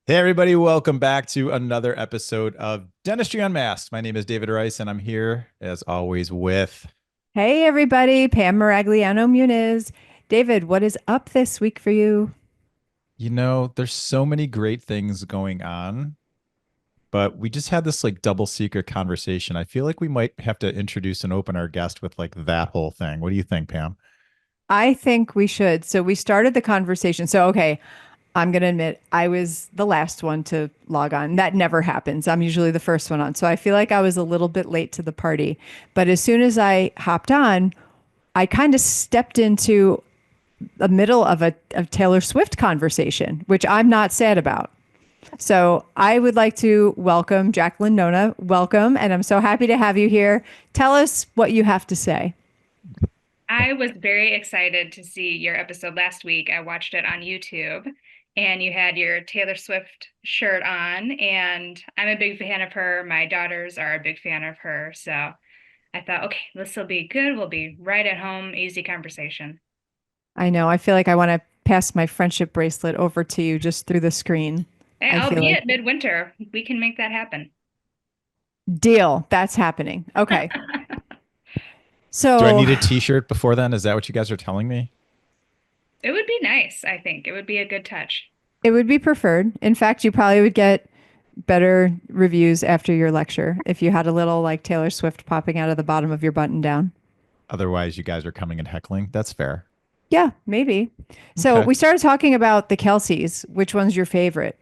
Hey, everybody, welcome back to another episode of Dentistry Unmasked. My name is David Rice, and I'm here, as always, with. Hey everybody, Pam Maragliano-Muniz. David, what is up this week for you? There's so many great things going on, but we just had this like double secret conversation. I feel like we might have to introduce and open our guest with like that whole thing. What do you think, Pam? I think we should. So we started the conversation. Okay, I'm going to admit I was the last one to log on. That never happens. I'm usually the first one on. So I feel like I was a little bit late to the party. But as soon as I hopped on, I kind of stepped into the middle of a Taylor Swift conversation, which I'm not sad about. So I would like to welcome Jaclyn Nona. Welcome, and I'm so happy to have you here. Tell us what you have to say. I was very excited to see your episode last week. I watched it on YouTube and you had your Taylor Swift shirt on, and I'm a big fan of her. My daughters are a big fan of her. So I thought, okay, this will be good. We'll be right at home, easy conversation. I know. I feel like I want to pass my friendship bracelet over to you just through the screen. Hey, I feel like albeit midwinter, we can make that happen. deal. That's happening. Okay. Do I So need a t-shirt before then? Is that what you guys are telling me? It would be nice, I think. It would be a good touch. it would be preferred. In fact, you probably would get better reviews after your lecture if you had a little like Taylor Swift popping out of the bottom of your button down. Otherwise, you guys are coming and heckling. That's fair. Yeah, maybe. So Okay. we started talking about the Kelseys. Which one's your favorite?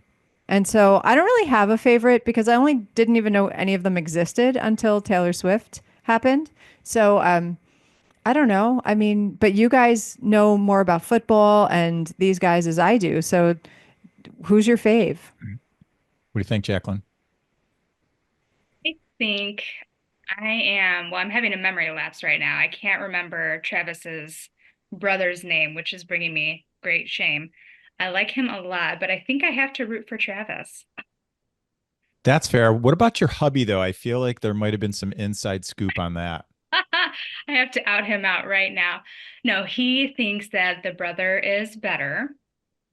And so I don't really have a favorite because I only didn't even know any of them existed until Taylor Swift happened. So I don't know. I mean, but you guys know more about football and these guys as I do. So who's your fave? What do you think, Jacqueline? I think well, I'm having a memory lapse right now. I can't remember Travis's brother's name, which is bringing me great shame. I like him a lot, but I think I have to root for Travis. That's fair. What about your hubby, though? I feel like there might have been some inside scoop on that. I have to out him out right now. No, he thinks that the brother is better,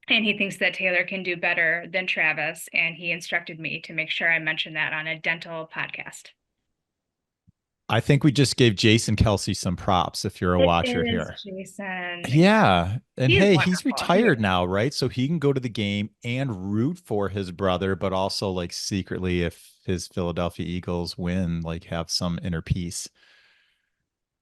and he thinks that Taylor can do better than Travis, and he instructed me to make sure I mention that on a dental podcast. I think we just gave Jason Kelsey some props if you're a It watcher is here. Jason. Yeah. And He is hey, he's wonderful. He retired really now, right? So he can go to the game and root for his brother, but also like secretly if his Philadelphia Eagles win, like have some inner peace.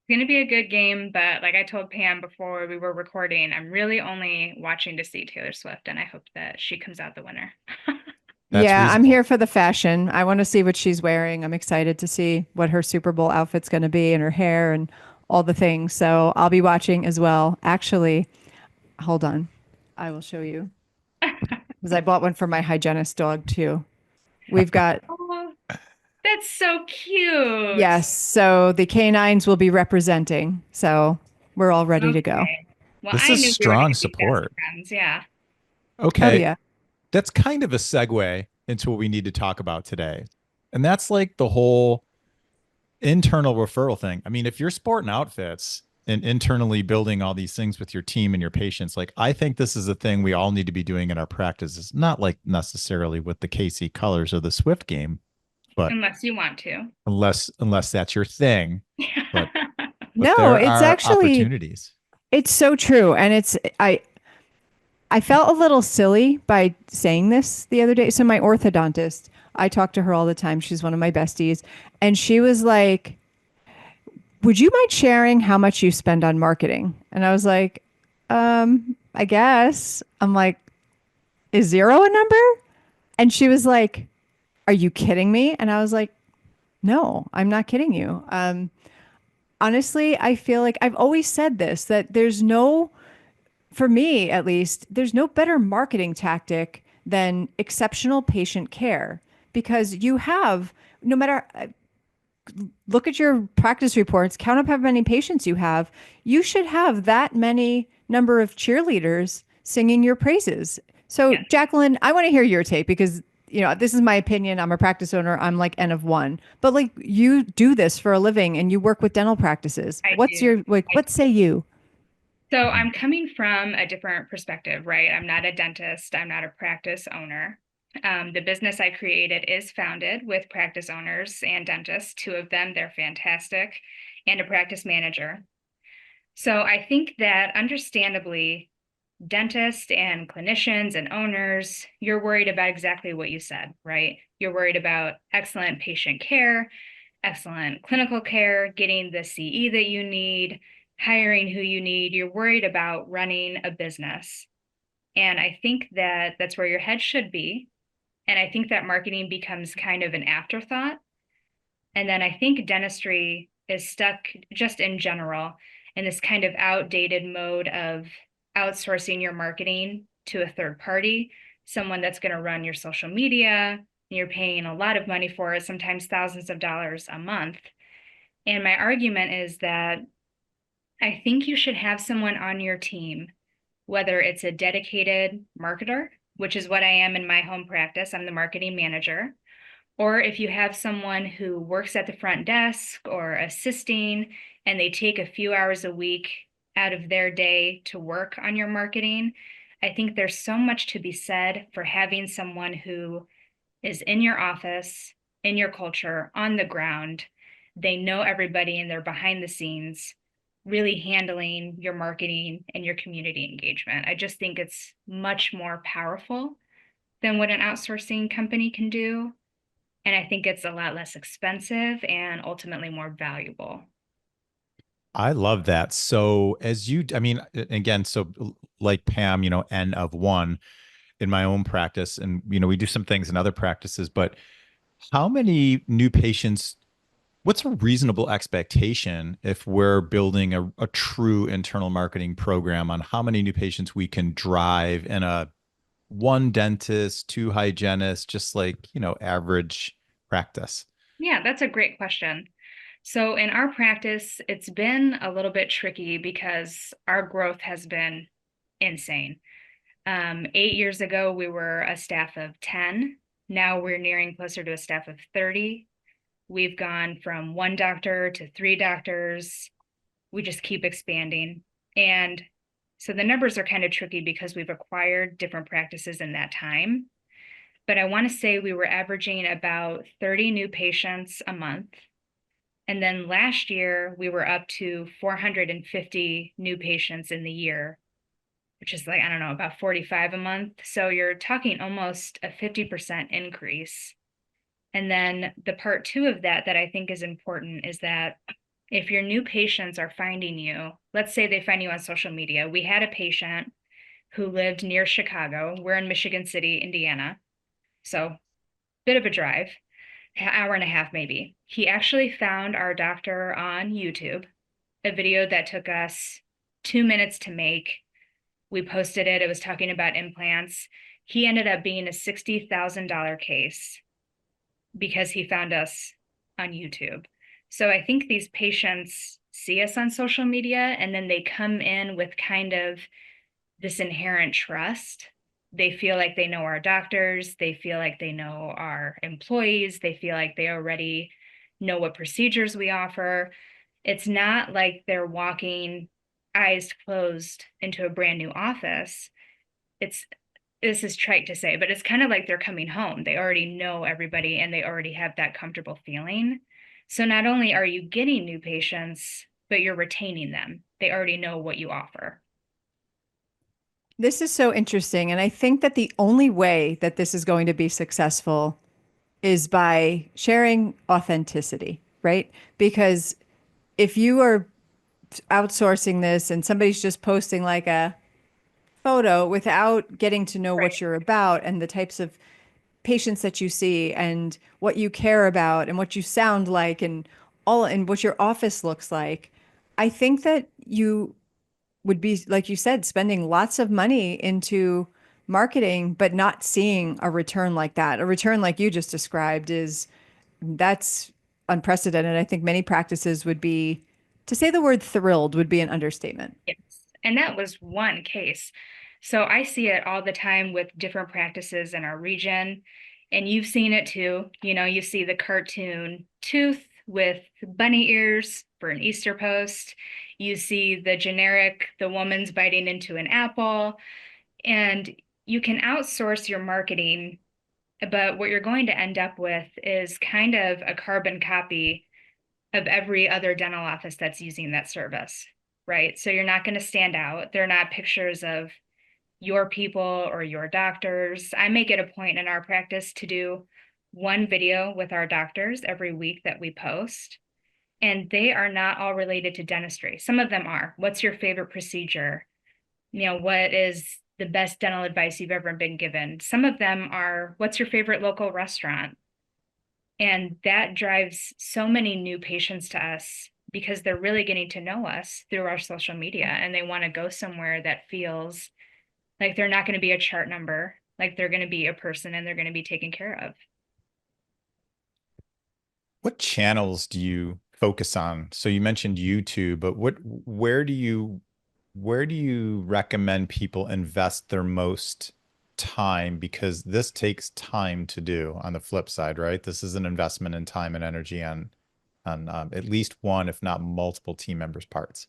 going to be a good game, but like I told Pam before we were recording, I'm really only watching to see Taylor Swift, and I hope that she comes out the winner. That's Yeah, I'm reasonable. here for the fashion. I want to see what she's wearing. I'm excited to see what her Super Bowl outfit's going to be and her hair and all the things. So I'll be watching as well. Actually, hold on. I will show you because I bought one for my hygienist dog too. We've got, Oh, that's so cute. yes. So the canines will be representing. So we're all ready to go. Okay. Well, This I is knew we were going strong to be best support. friends. Yeah. Oh, Okay. yeah. That's kind of a segue into what we need to talk about today. And that's like the whole internal referral thing. I mean, if you're sporting outfits and internally building all these things with your team and your patients, like I think this is a thing we all need to be doing in our practices, not like necessarily with the KC colors or the Swift game, but Unless you want to. unless that's your thing. But No, there it's are actually, opportunities. it's so true. And I felt a little silly by saying this the other day. So my orthodontist, I talk to her all the time. She's one of my besties. And she was like, would you mind sharing how much you spend on marketing? And I was like, I guess. I'm like, is zero a number? And she was like, are you kidding me? And I was like, no, I'm not kidding you. Honestly, I feel like I've always said this that there's no, for me at least, there's no better marketing tactic than exceptional patient care because you have, no matter, look at your practice reports, count up how many patients you have. You should have that many number of cheerleaders singing your praises. So, Yeah, Jaclyn, I want to hear your take because, this is my opinion. I'm a practice owner. I'm like N of one, but like you do this for a living and you work with dental practices. I What's do. your, like, I what say you? So I'm coming from a different perspective, right? I'm not a dentist, I'm not a practice owner. The business I created is founded with practice owners and dentists, two of them, they're fantastic, and a practice manager. So I think that understandably, dentists and clinicians and owners, you're worried about exactly what you said, right? You're worried about excellent patient care, excellent clinical care, getting the CE that you need, hiring who you need. You're worried about running a business. And I think that that's where your head should be. And I think that marketing becomes kind of an afterthought. And then I think dentistry is stuck just in general in this kind of outdated mode of outsourcing your marketing to a third party, someone that's going to run your social media, and you're paying a lot of money for it, sometimes thousands of dollars a month. And my argument is that I think you should have someone on your team, whether it's a dedicated marketer, which is what I am in my home practice, I'm the marketing manager, or if you have someone who works at the front desk or assisting and they take a few hours a week out of their day to work on your marketing, I think there's so much to be said for having someone who is in your office, in your culture, on the ground. They know everybody and they're behind the scenes, really handling your marketing and your community engagement. I just think it's much more powerful than what an outsourcing company can do. And I think it's a lot less expensive and ultimately more valuable. I love that. So as you, I mean, again, so like Pam, N of one in my own practice, and we do some things in other practices, but how many new patients, what's a reasonable expectation if we're building a true internal marketing program on how many new patients we can drive in a one dentist, two hygienists, just like, average practice? Yeah, that's a great question. So in our practice, it's been a little bit tricky because our growth has been insane. 8 years ago, we were a staff of 10. Now we're nearing closer to a staff of 30. We've gone from one doctor to three doctors. We just keep expanding. And so the numbers are kind of tricky because we've acquired different practices in that time. But I want to say we were averaging about 30 new patients a month. And then last year, we were up to 450 new patients in the year, which is like, I don't know, about 45 a month. So you're talking almost a 50% increase. And then the part two of that I think is important is that if your new patients are finding you, let's say they find you on social media. We had a patient who lived near Chicago. We're in Michigan City, Indiana. So bit of a drive, an hour and a half maybe. He actually found our doctor on YouTube, a video that took us 2 minutes to make. We posted it. It was talking about implants. He ended up being a $60,000 case because he found us on YouTube. So I think these patients see us on social media and then they come in with kind of this inherent trust. They feel like they know our doctors. They feel like they know our employees. They feel like they already know what procedures we offer. It's not like they're walking eyes closed into a brand new office. This is trite to say, but it's kind of like they're coming home. They already know everybody and they already have that comfortable feeling. So not only are you getting new patients, but you're retaining them. They already know what you offer. This is so interesting. And I think that the only way that this is going to be successful is by sharing authenticity, right? Because if you are outsourcing this and somebody's just posting like a photo without getting to know Right. what you're about and the types of patients that you see and what you care about and what you sound like and all and what your office looks like, I think that you would be, like you said, spending lots of money into marketing, but not seeing a return like that. A return like you just described that's unprecedented. I think many practices would be, to say the word thrilled would be an understatement. Yes. And that was one case. So I see it all the time with different practices in our region. And you've seen it too. You see the cartoon tooth with bunny ears for an Easter post. You see the generic, the woman's biting into an apple. And you can outsource your marketing But what you're going to end up with is kind of a carbon copy of every other dental office that's using that service, right? So you're not going to stand out. They're not pictures of your people or your doctors. I make it a point in our practice to do one video with our doctors every week that we post, and they are not all related to dentistry. Some of them are. What's your favorite procedure? What is the best dental advice you've ever been given? Some of them are, what's your favorite local restaurant? And that drives so many new patients to us because they're really getting to know us through our social media, and they want to go somewhere that feels like they're not going to be a chart number, like they're going to be a person and they're going to be taken care of. What channels do you focus on? So you mentioned YouTube, but where do you recommend people invest their most time? Because this takes time to do on the flip side, right? This is an investment in time and energy on at least one, if not multiple team members' parts.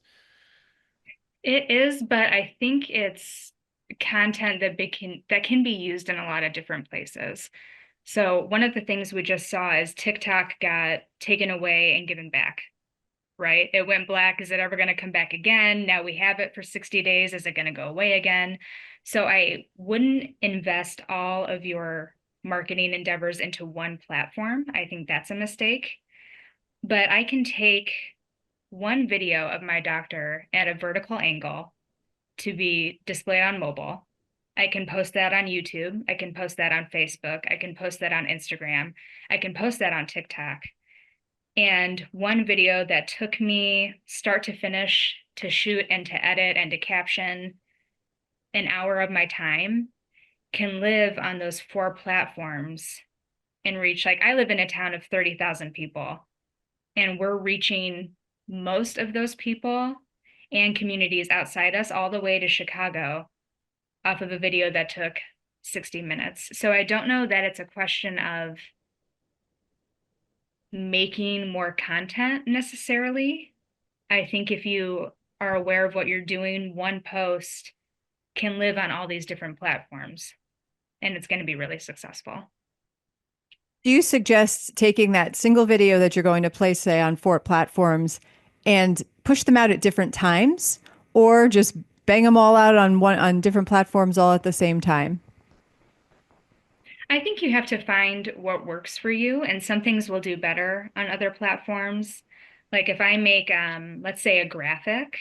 It is, but I think it's content that can be used in a lot of different places. So one of the things we just saw is TikTok got taken away and given back, right? It went black. Is it ever going to come back again? Now we have it for 60 days. Is it going to go away again? So I wouldn't invest all of your marketing endeavors into one platform. I think that's a mistake. But I can take one video of my doctor at a vertical angle to be displayed on mobile. I can post that on YouTube. I can post that on Facebook. I can post that on Instagram. I can post that on TikTok. And one video that took me start to finish to shoot and to edit and to caption an hour of my time can live on those 4 platforms and reach, like, I live in a town of 30,000 people, and we're reaching most of those people and communities outside us all the way to Chicago off of a video that took 60 minutes. So I don't know that it's a question of making more content necessarily. I think if you are aware of what you're doing, one post can live on all these different platforms, and it's going to be really successful. Do you suggest taking that single video that you're going to place, say, on 4 platforms and push them out at different times, or just bang them all out on different platforms all at the same time? I think you have to find what works for you, and some things will do better on other platforms. Like if I make, let's say, a graphic,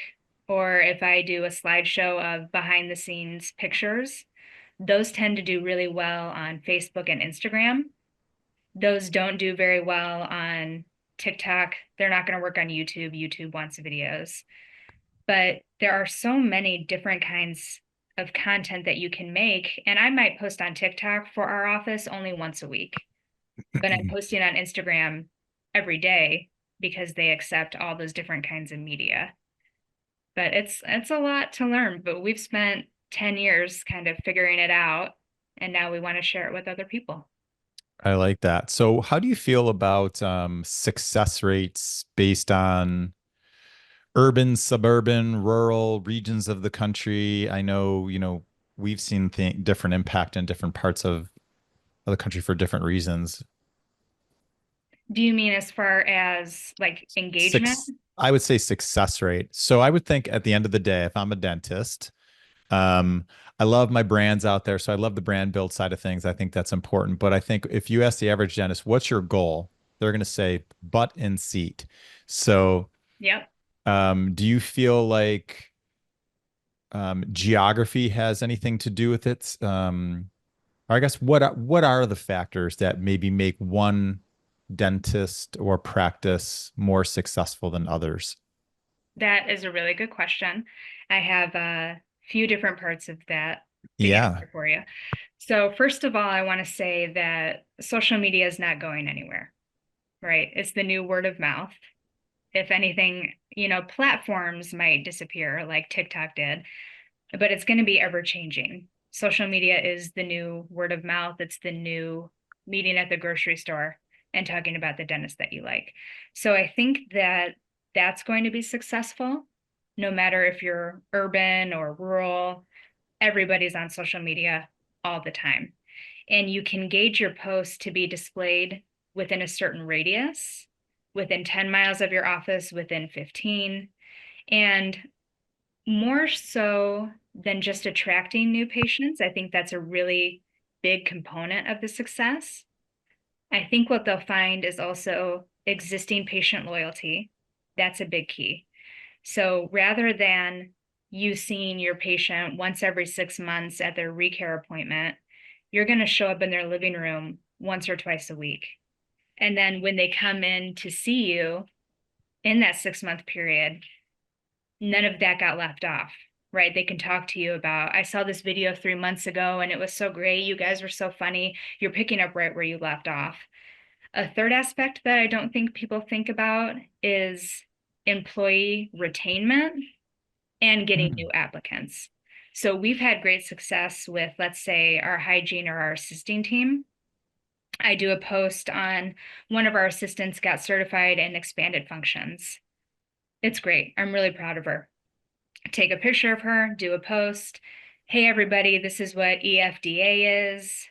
or if I do a slideshow of behind the scenes pictures, those tend to do really well on Facebook and Instagram. Those don't do very well on TikTok. They're not going to work on YouTube. YouTube wants videos. But there are so many different kinds of content that you can make. And I might post on TikTok for our office only once a week, but I'm posting on Instagram every day because they accept all those different kinds of media. But it's a lot to learn, but we've spent 10 years kind of figuring it out, and now we want to share it with other people. I like that. So how do you feel about success rates based on urban, suburban, rural regions of the country? I know, we've seen different impact in different parts of the country for different reasons. Do you mean as far as like engagement? I would say success rate. So I would think at the end of the day, if I'm a dentist, um, I love my brands out there. So I love the brand build side of things. I think that's important. But I think if you ask the average dentist, what's your goal? They're going to say butt and seat. So Yep. do you feel like geography has anything to do with it? Or I guess what are the factors that maybe make one dentist or practice more successful than others? That is a really good question. I have a few different parts of that to Yeah. answer for you. So first of all, I want to say that social media is not going anywhere, right? It's the new word of mouth. If anything, platforms might disappear like TikTok did, but it's going to be ever changing. Social media is the new word of mouth. It's the new meeting at the grocery store and talking about the dentist that you like. So I think that that's going to be successful, no matter if you're urban or rural. Everybody's on social media all the time. and you can gauge your post to be displayed within a certain radius, within 10 miles of your office, within 15. And more so than just attracting new patients, I think that's a really big component of the success. I think what they'll find is also existing patient loyalty. That's a big key. So rather than you seeing your patient once every 6 months at their recare appointment, you're going to show up in their living room once or twice a week. And then when they come in to see you in that 6 month period, none of that got left off, right? They can talk to you about, I saw this video 3 months ago and it was so great. You guys were so funny. You're picking up right where you left off. A third aspect that I don't think people think about is employee retainment and getting new applicants. So we've had great success with, let's say, our hygiene or our assisting team. I do a post on one of our assistants got certified in expanded functions. It's great. I'm really proud of her. Take a picture of her, do a post. Hey, everybody, this is what EFDA is.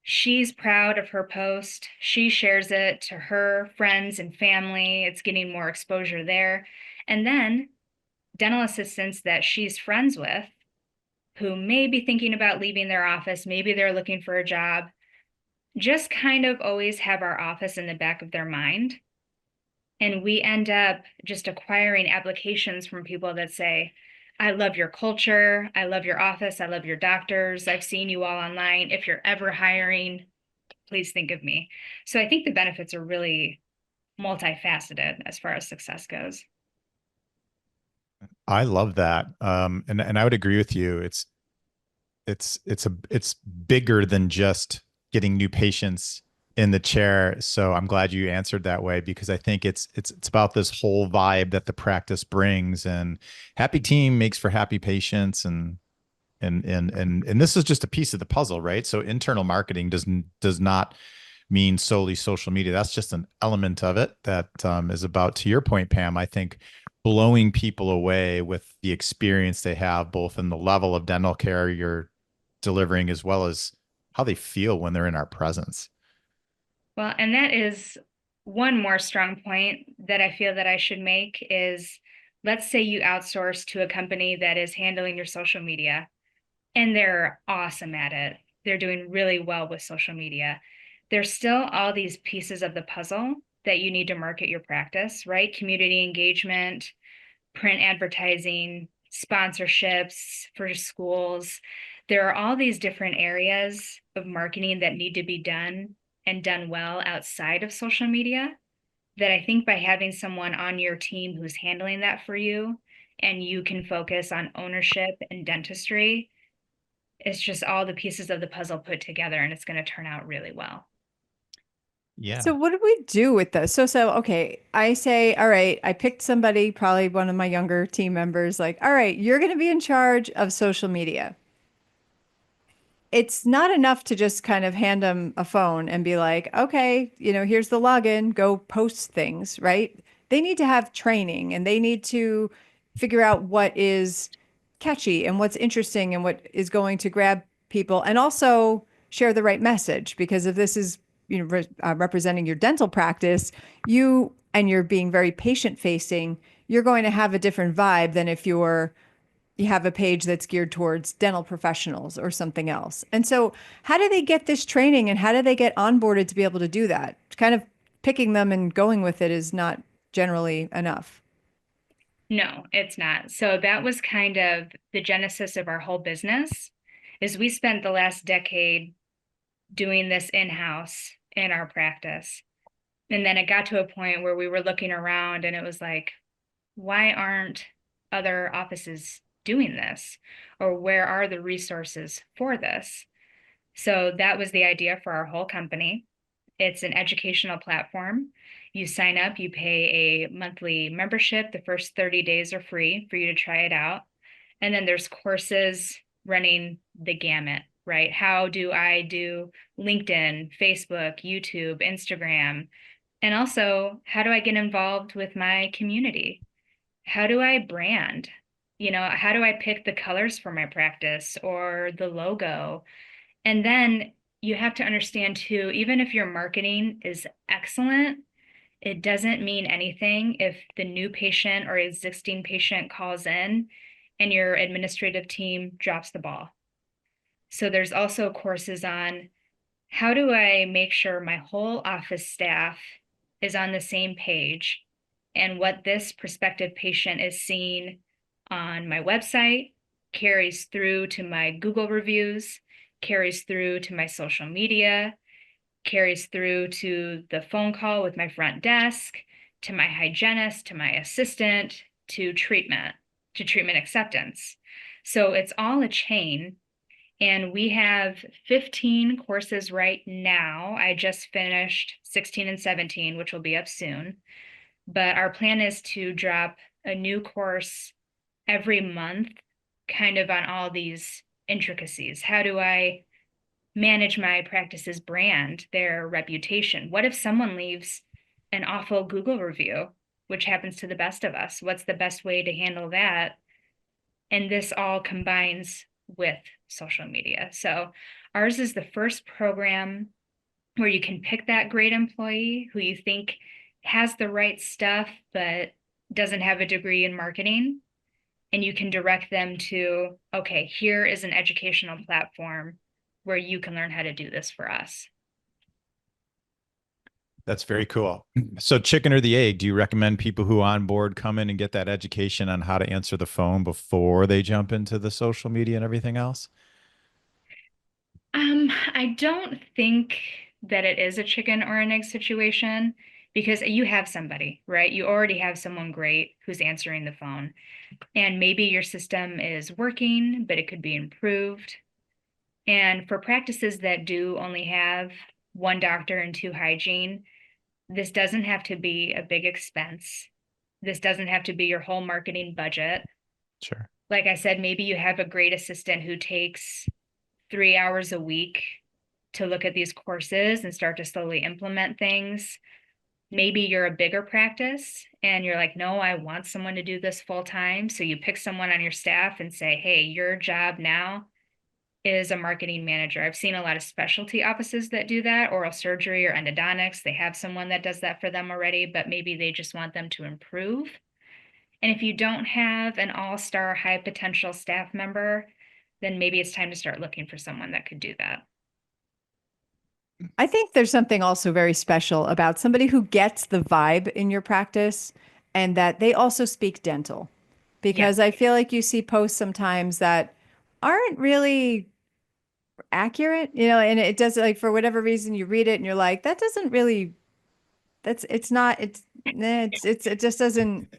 She's proud of her post. She shares it to her friends and family. It's getting more exposure there. And then dental assistants that she's friends with who may be thinking about leaving their office, maybe they're looking for a job, just kind of always have our office in the back of their mind. And we end up just acquiring applications from people that say, I love your culture. I love your office. I love your doctors. I've seen you all online. If you're ever hiring, please think of me. So I think the benefits are really multifaceted as far as success goes. I love that. And I would agree with you. It's bigger than just getting new patients in the chair. So I'm glad you answered that way, because I think it's about this whole vibe that the practice brings, and happy team makes for happy patients, and this is just a piece of the puzzle, right? So internal marketing does not mean solely social media. That's just an element of it that is about, to your point, Pam, I think blowing people away with the experience they have, both in the level of dental care you're delivering, as well as how they feel when they're in our presence. Well, and that is one more strong point that I feel that I should make is, let's say you outsource to a company that is handling your social media and they're awesome at it. They're doing really well with social media. There's still all these pieces of the puzzle that you need to market your practice, right? Community engagement, print advertising, sponsorships for schools. There are all these different areas of marketing that need to be done and done well outside of social media, that I think by having someone on your team who's handling that for you, and you can focus on ownership and dentistry, it's just all the pieces of the puzzle put together, and it's going to turn out really well. Yeah. So what do we do with this? So okay, I say, all right, I picked somebody, probably one of my younger team members, like, all right, you're going to be in charge of social media. It's not enough to just kind of hand them a phone and be like, okay, here's the login, go post things, right? They need to have training, and they need to figure out what is catchy and what's interesting and what is going to grab people, and also share the right message. Because if this is, representing your dental practice, you're being very patient facing, you're going to have a different vibe than if you have a page that's geared towards dental professionals or something else. And so how do they get this training, and how do they get onboarded to be able to do that? Kind of picking them and going with it is not generally enough. No, it's not. So that was kind of the genesis of our whole business, is we spent the last decade doing this in-house in our practice. And then it got to a point where we were looking around and it was like, why aren't other offices doing this? Or where are the resources for this? So that was the idea for our whole company. It's an educational platform. You sign up, you pay a monthly membership. The first 30 days are free for you to try it out. And then there's courses running the gamut, right? How do I do LinkedIn, Facebook, YouTube, Instagram? And also, how do I get involved with my community? How do I brand? How do I pick the colors for my practice or the logo? And then you have to understand too, even if your marketing is excellent, it doesn't mean anything if the new patient or existing patient calls in and your administrative team drops the ball. So there's also courses on how do I make sure my whole office staff is on the same page and what this prospective patient is seeing on my website carries through to my Google reviews, carries through to my social media, carries through to the phone call with my front desk, to my hygienist, to my assistant, to treatment acceptance. So it's all a chain. And we have 15 courses right now. I just finished 16 and 17, which will be up soon. But our plan is to drop a new course every month, kind of on all these intricacies. How do I manage my practice's brand, their reputation? What if someone leaves an awful Google review, which happens to the best of us? What's the best way to handle that? And this all combines with social media. So ours is the first program where you can pick that great employee who you think has the right stuff, but doesn't have a degree in marketing. And you can direct them to, okay, here is an educational platform where you can learn how to do this for us. That's very cool. So chicken or the egg, do you recommend people who on board come in and get that education on how to answer the phone before they jump into the social media and everything else? I don't think that it is a chicken or an egg situation because you have somebody, right? You already have someone great who's answering the phone. And maybe your system is working, but it could be improved. And for practices that do only have one doctor and two hygiene, this doesn't have to be a big expense. This doesn't have to be your whole marketing budget. Sure. Like I said, maybe you have a great assistant who takes 3 hours a week to look at these courses and start to slowly implement things. Maybe you're a bigger practice and you're like, no, I want someone to do this full time. So you pick someone on your staff and say, hey, your job now is a marketing manager. I've seen a lot of specialty offices that do that, oral surgery or endodontics. They have someone that does that for them already, but maybe they just want them to improve. And if you don't have an all-star high potential staff member, then maybe it's time to start looking for someone that could do that. I think there's something also very special about somebody who gets the vibe in your practice and that they also speak dental. Because Yeah. I feel like you see posts sometimes that aren't really accurate, and it does, like, for whatever reason you read it and you're like, that doesn't really, it's not, it just doesn't,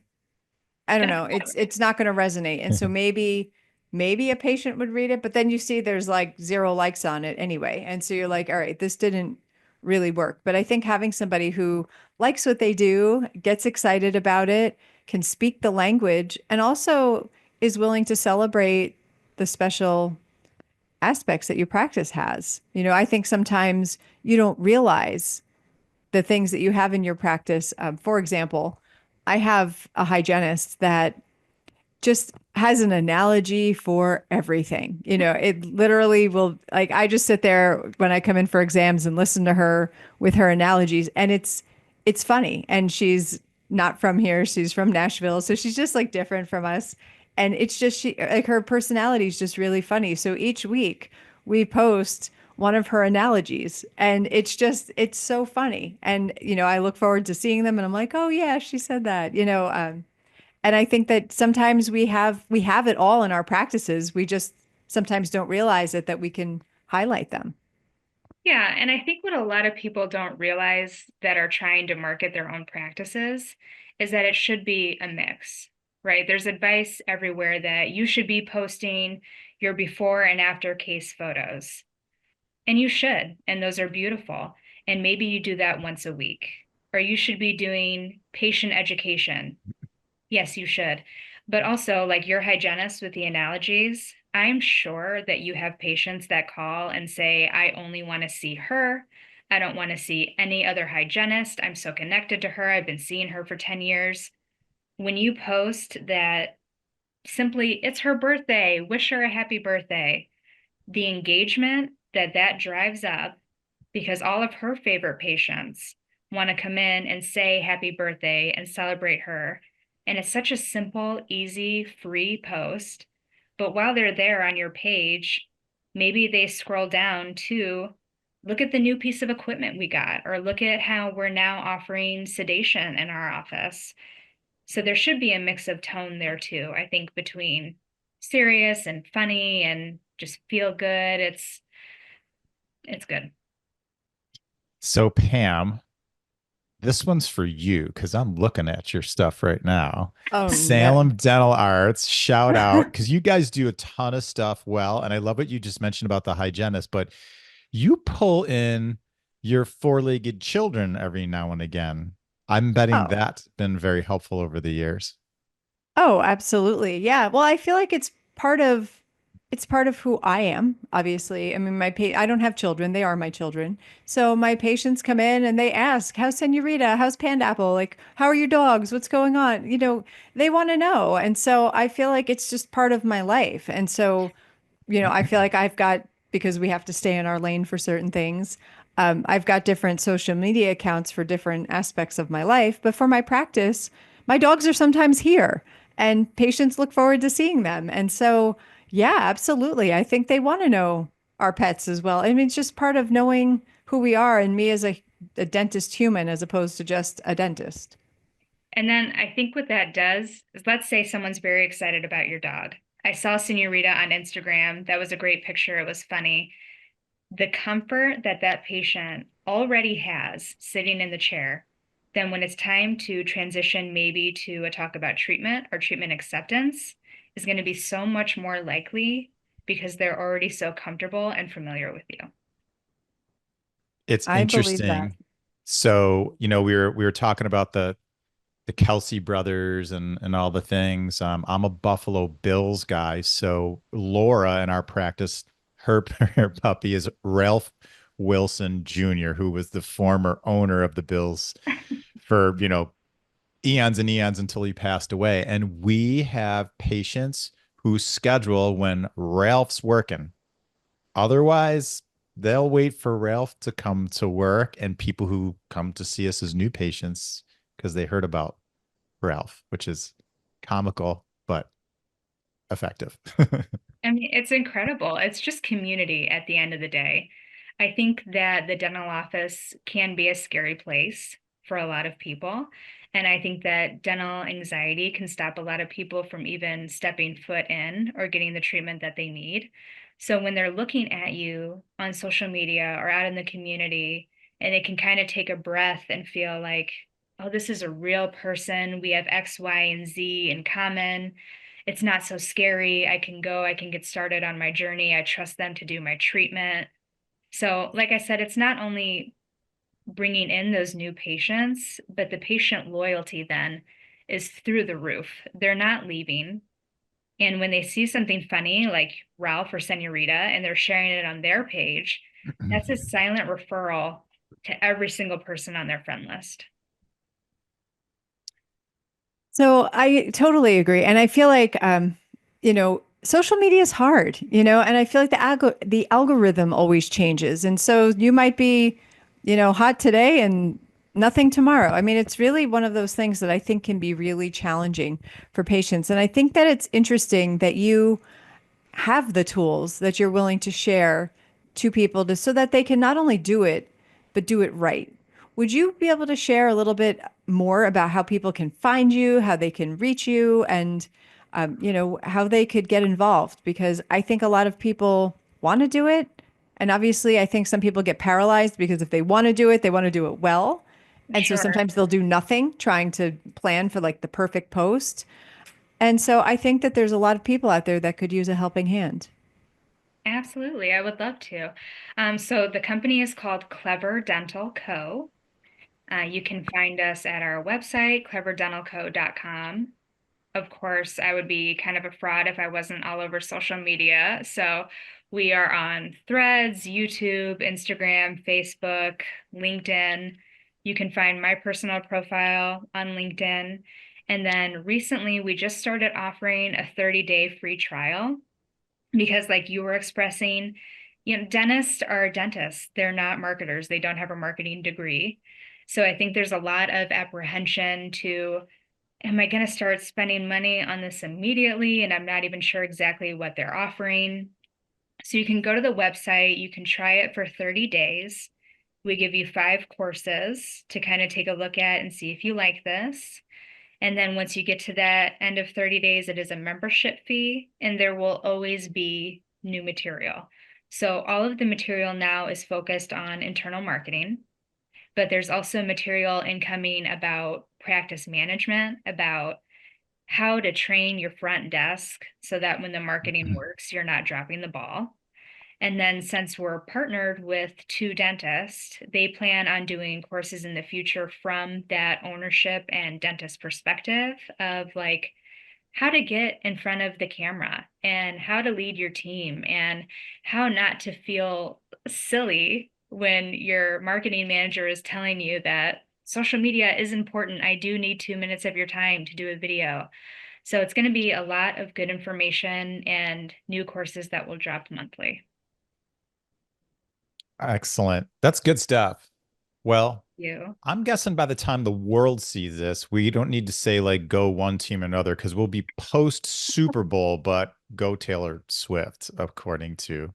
I don't know, it's not going to resonate. And so maybe a patient would read it, but then you see there's like 0 likes on it anyway. And so you're like, all right, this didn't really work. But I think having somebody who likes what they do, gets excited about it, can speak the language, and also is willing to celebrate the special aspects that your practice has. I think sometimes you don't realize the things that you have in your practice. For example, I have a hygienist that just has an analogy for everything. It literally will, like, I just sit there when I come in for exams and listen to her with her analogies, and it's funny. And she's not from here, she's from Nashville, so she's just like different from us. And it's just, she, like, her personality is just really funny. So each week we post one of her analogies, and it's so funny. And I look forward to seeing them and I'm like, oh yeah, she said that. And I think that sometimes we have it all in our practices. We just sometimes don't realize it, that we can highlight them. Yeah, and I think what a lot of people don't realize that are trying to market their own practices is that it should be a mix, right? There's advice everywhere that you should be posting your before and after case photos. And you should, and those are beautiful. And maybe you do that once a week. Or you should be doing patient education. Yes, you should. But also, like your hygienist with the analogies, I'm sure that you have patients that call and say, I only want to see her. I don't want to see any other hygienist. I'm so connected to her. I've been seeing her for 10 years. When you post that simply, it's her birthday, wish her a happy birthday, the engagement that that drives up because all of her favorite patients want to come in and say happy birthday and celebrate her. And it's such a simple, easy, free post. But while they're there on your page, maybe they scroll down to look at the new piece of equipment we got, or look at how we're now offering sedation in our office. So there should be a mix of tone there too, I think, between serious and funny and just feel good. It's good. So, Pam, this one's for you because I'm looking at your stuff right now. Oh no. Salem Dental Arts, shout out because you guys do a ton of stuff well. And I love what you just mentioned about the hygienist, but you pull in your four-legged children every now and again. I'm betting Oh. that's been very helpful over the years. Oh, absolutely. Yeah. Well, I feel like it's part of who I am, obviously. I mean, I don't have children, they are my children. So my patients come in and they ask, "How's Senorita? How's Pandapple? Like, how are your dogs? What's going on?" They want to know. And so I feel like it's just part of my life. And so I feel like because we have to stay in our lane for certain things, I've got different social media accounts for different aspects of my life. But for my practice, my dogs are sometimes here and patients look forward to seeing them. And so, yeah, absolutely. I think they want to know our pets as well. I mean, it's just part of knowing who we are and me as a dentist human as opposed to just a dentist. And then I think what that does is, let's say someone's very excited about your dog. I saw Senorita on Instagram. That was a great picture. It was funny. The comfort that that patient already has sitting in the chair, then when it's time to transition maybe to a talk about treatment or treatment acceptance, is going to be so much more likely because they're already so comfortable and familiar with you. It's I believe that. interesting. So, we were talking about the Kelsey brothers and all the things. I'm a Buffalo Bills guy, so Laura in our practice, her her puppy is Ralph Wilson Jr., who was the former owner of the Bills for eons and eons until he passed away. And we have patients who schedule when Ralph's working. Otherwise, they'll wait for Ralph to come to work, and people who come to see us as new patients because they heard about Ralph, which is comical but effective. I mean, it's incredible. It's just community at the end of the day. I think that the dental office can be a scary place for a lot of people. And I think that dental anxiety can stop a lot of people from even stepping foot in or getting the treatment that they need. So when they're looking at you on social media or out in the community, and they can kind of take a breath and feel like, oh, this is a real person. We have X, Y, and Z in common. It's not so scary. I can get started on my journey. I trust them to do my treatment. So, like I said, it's not only bringing in those new patients, but the patient loyalty then is through the roof. They're not leaving. And when they see something funny like Ralph or Senorita and they're sharing it on their page, that's a silent referral to every single person on their friend list. So I totally agree. And I feel like, social media is hard, and I feel like the algorithm always changes. And so you might be, hot today and nothing tomorrow. I mean, it's really one of those things that I think can be really challenging for patients. And I think that it's interesting that you have the tools that you're willing to share to people so that they can not only do it, but do it right. Would you be able to share a little bit more about how people can find you, how they can reach you, and how they could get involved? Because I think a lot of people want to do it, and obviously, I think some people get paralyzed because if they want to do it, they want to do it well, and so Sure. sometimes they'll do nothing, trying to plan for like the perfect post. And so I think that there's a lot of people out there that could use a helping hand. Absolutely. I would love to. So the company is called Clever Dental Co. You can find us at our website, cleverdentalco.com. Of course, I would be kind of a fraud if I wasn't all over social media. So we are on Threads, YouTube, Instagram, Facebook, LinkedIn. You can find my personal profile on LinkedIn. And then recently, we just started offering a 30-day free trial because, like you were expressing, dentists are dentists. They're not marketers. They don't have a marketing degree. So I think there's a lot of apprehension to, am I going to start spending money on this immediately? And I'm not even sure exactly what they're offering. So you can go to the website, you can try it for 30 days. We give you 5 courses to kind of take a look at and see if you like this. And then once you get to that end of 30 days, it is a membership fee, and there will always be new material. So all of the material now is focused on internal marketing, but there's also material incoming about practice management, about how to train your front desk so that when the marketing works, you're not dropping the ball. And then since we're partnered with 2 dentists, they plan on doing courses in the future from that ownership and dentist perspective of like how to get in front of the camera and how to lead your team and how not to feel silly when your marketing manager is telling you that social media is important. I do need 2 minutes of your time to do a video. So it's going to be a lot of good information and new courses that will drop monthly. Excellent. That's good stuff. Well, You. I'm guessing by the time the world sees this, we don't need to say like go one team or another because we'll be post Super Bowl, but go Taylor Swift, according to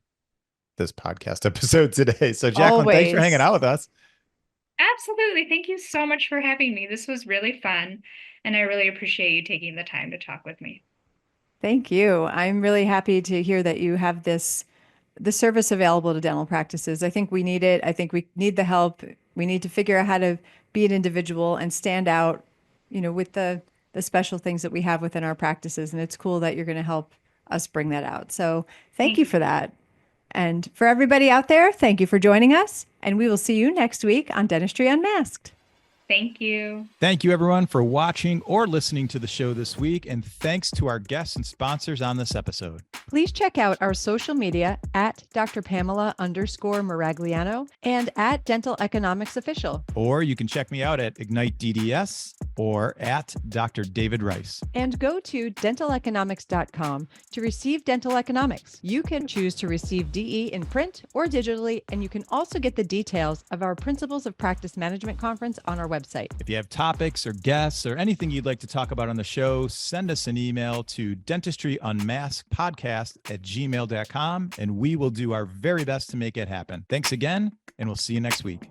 this podcast episode today. So Jaclyn, thanks for hanging out with us. Absolutely. Thank you so much for having me. This was really fun, and I really appreciate you taking the time to talk with me. Thank you. I'm really happy to hear that you have the service available to dental practices. I think we need it. I think we need the help. We need to figure out how to be an individual and stand out, with the special things that we have within our practices. And it's cool that you're going to help us bring that out. So thank you for that. And for everybody out there, thank you for joining us. And we will see you next week on Dentistry Unmasked. Thank you. Thank you, everyone, for watching or listening to the show this week. And thanks to our guests and sponsors on this episode. Please check out our social media at Dr. Pamela_Maragliano and at Dental Economics Official. Or you can check me out at igniteDDS or at Dr. David Rice. And go to dentaleconomics.com to receive dental economics. You can choose to receive DE in print or digitally, and you can also get the details of our Principles of Practice Management conference on our website. If you have topics or guests or anything you'd like to talk about on the show, send us an email to dentistryunmaskedpodcast@gmail.com, and we will do our very best to make it happen. Thanks again, and we'll see you next week.